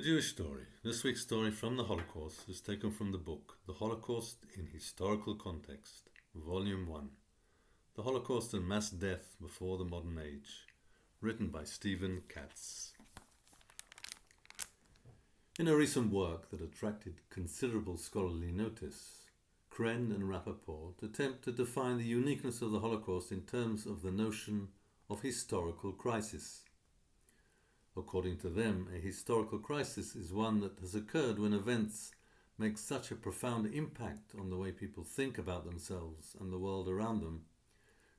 A Jewish story. This week's story from the Holocaust is taken from the book The Holocaust in Historical Context, Volume 1. The Holocaust and Mass Death Before the Modern Age, written by Steven Katz. In a recent work that attracted considerable scholarly notice, Kren and Rappoport attempt to define the uniqueness of the Holocaust in terms of the notion of historical crisis. According to them, a historical crisis is one that has occurred when events make such a profound impact on the way people think about themselves and the world around them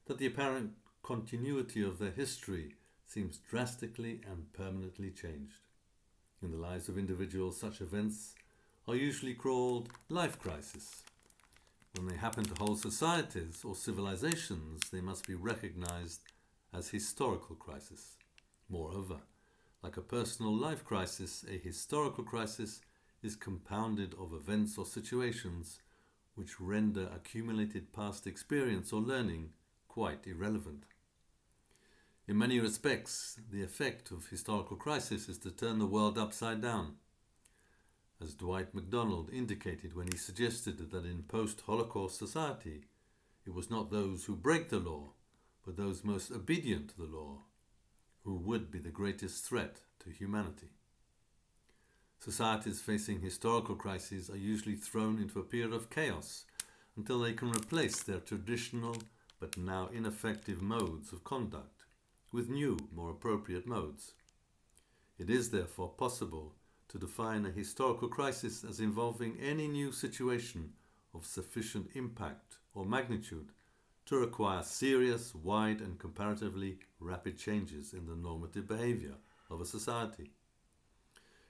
that the apparent continuity of their history seems drastically and permanently changed. In the lives of individuals, such events are usually called life crises. When they happen to whole societies or civilizations, they must be recognized as historical crises. Moreover, like a personal life crisis, a historical crisis is compounded of events or situations which render accumulated past experience or learning quite irrelevant. In many respects, the effect of historical crisis is to turn the world upside down, as Dwight MacDonald indicated when he suggested that in post-Holocaust society, it was not those who break the law, but those most obedient to the law, who would be the greatest threat to humanity. Societies facing historical crises are usually thrown into a period of chaos until they can replace their traditional but now ineffective modes of conduct with new, more appropriate modes. It is therefore possible to define a historical crisis as involving any new situation of sufficient impact or magnitude to require serious, wide and comparatively rapid changes in the normative behavior of a society.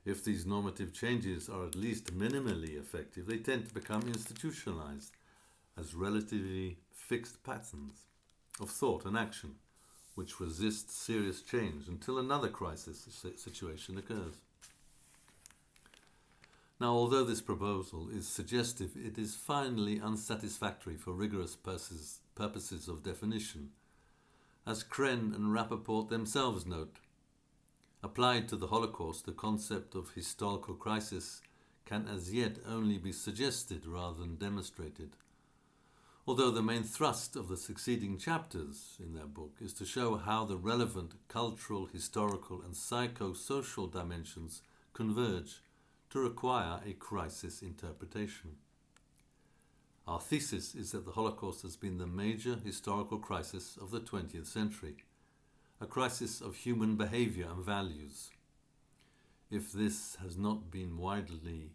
If these normative changes are at least minimally effective, they tend to become institutionalized as relatively fixed patterns of thought and action which resist serious change until another crisis situation occurs. Now, although this proposal is suggestive, it is finally unsatisfactory for rigorous purposes of definition, as Kren and Rappoport themselves note. Applied to the Holocaust, the concept of historical crisis can as yet only be suggested rather than demonstrated, although the main thrust of the succeeding chapters in their book is to show how the relevant cultural, historical and psychosocial dimensions converge to require a crisis interpretation. Our thesis is that the Holocaust has been the major historical crisis of the 20th century, a crisis of human behavior and values. If this has not been widely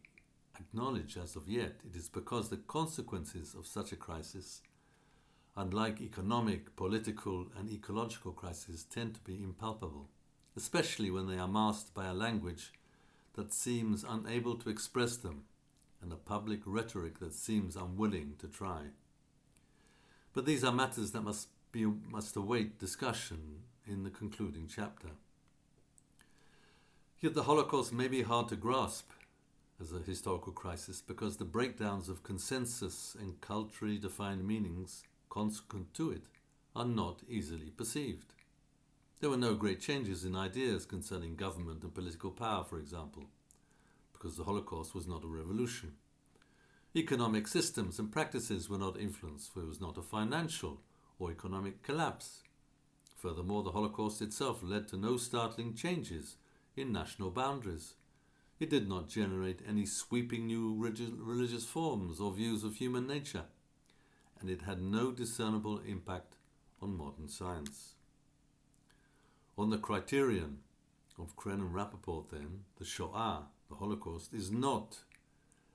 acknowledged as of yet, it is because the consequences of such a crisis, unlike economic, political and ecological crises, tend to be impalpable, especially when they are masked by a language that seems unable to express them and a public rhetoric that seems unwilling to try. But these are matters that must await discussion in the concluding chapter. Yet the Holocaust may be hard to grasp as a historical crisis because the breakdowns of consensus and culturally defined meanings consequent to it are not easily perceived. There were no great changes in ideas concerning government and political power, for example, because the Holocaust was not a revolution. Economic systems and practices were not influenced, for it was not a financial or economic collapse. Furthermore, the Holocaust itself led to no startling changes in national boundaries. It did not generate any sweeping new religious forms or views of human nature, and it had no discernible impact on modern science. On the criterion of Kren and Rappoport, then, the Shoah, the Holocaust, is not,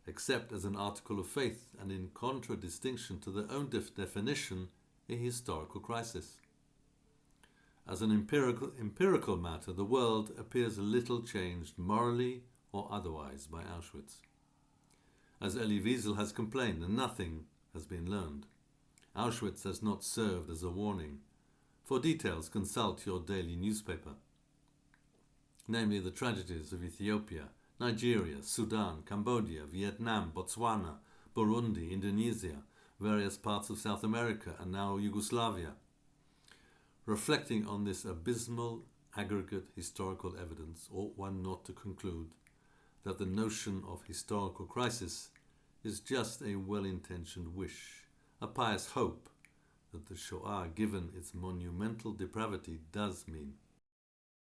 except as an article of faith and in contradistinction to their own definition, a historical crisis. As an empirical matter, the world appears little changed morally or otherwise by Auschwitz. As Elie Wiesel has complained, nothing has been learned. Auschwitz has not served as a warning. For details, consult your daily newspaper. Namely, the tragedies of Ethiopia, Nigeria, Sudan, Cambodia, Vietnam, Botswana, Burundi, Indonesia, various parts of South America, and now Yugoslavia. Reflecting on this abysmal aggregate historical evidence, ought one not to conclude that the notion of historical crisis is just a well-intentioned wish, a pious hope that the Shoah, given its monumental depravity, does mean